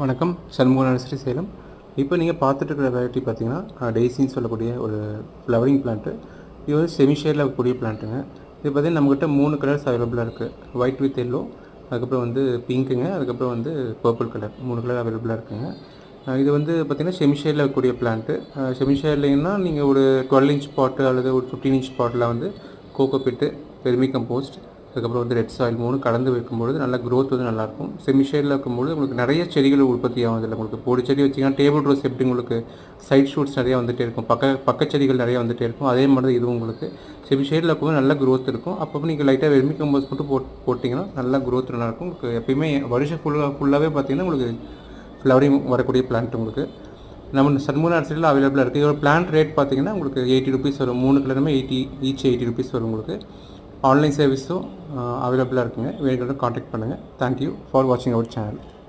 வணக்கம். சண்முக நர்சரி சேலம். இப்போ நீங்கள் பார்த்துட்டு இருக்கிற வெரைட்டி பார்த்தீங்கன்னா டெய்சின்னு சொல்லக்கூடிய ஒரு ஃப்ளவரிங் பிளான்ட்டு. இது வந்து செமி ஷேடில் இருக்கக்கூடிய பிளான்ட்டுங்க. இது பார்த்திங்கன்னா நம்மக்கிட்ட 3 கலர்ஸ் அவைலபிளாக இருக்குது. ஒயிட் வித் எல்லோ, அதுக்கப்புறம் வந்து பிங்க்குங்க, அதுக்கப்புறம் வந்து பர்பிள் கலர், 3 கலர் அவைலபிளாக இருக்குங்க. இது வந்து பார்த்திங்கன்னா செமி ஷேடில் இருக்கக்கூடிய பிளான்ட்டு. செமி ஷேட்லிங்கன்னா நீங்கள் ஒரு 12 இன்ச் பாட்டு அல்லது ஒரு 15 இன்ச் பாட்டில் வந்து கோகோ பிட்டு, வெர்மி கம்போஸ்ட், அதுக்கப்புறம் வந்து ரெட் சாயில் 3 கலந்து வைக்கும்பொழுது நல்ல க்ரோத் வந்து நல்லாயிருக்கும். செமி ஷேடில் இருக்கும்போது உங்களுக்கு நிறைய செடிகள் உற்பத்தி ஆகும். இதில் உங்களுக்கு பொடி செடி வச்சிங்கன்னா டேபிள் ரோஸ் எப்படி உங்களுக்கு சைட் ஷூட்ஸ் நிறையா வந்துகிட்டே இருக்கும், பக்க செடிகள் நிறையா வந்துகிட்டே இருக்கும். அதே மாதிரி தான் இதுவும் உங்களுக்கு செமி ஷேடில் இருக்கும்போது நல்ல க்ரோத் இருக்கும். அப்போ நீங்கள் லைட்டாக வெர்மி கம்போஸ்ட் மட்டும் போட்டிங்கன்னா நல்லா க்ரோத் நல்லாயிருக்கும். உங்களுக்கு எப்பயுமே வருஷம் ஃபுல்லாகவே பார்த்தீங்கன்னா உங்களுக்கு ஃப்ளவரிங் வரக்கூடிய பிளான்ட் உங்களுக்கு நம்ம சண்முக நர்சரியில் அவைலபிளாக இருக்குது. இதோட பிளான்ட் ரேட் பார்த்தீங்கன்னா உங்களுக்கு 80 ருபீஸ் வரும். 3 கலருமே 80 ருபீஸ் வரும் உங்களுக்கு. ஆன்லைன் சர்வீஸும் அவைலபிளாக இருக்குங்க. வேணுங்கிறத காண்டாக்ட் பண்ணுங்கள். தேங்க்யூ ஃபார் வாட்சிங் அவர் சேனல்.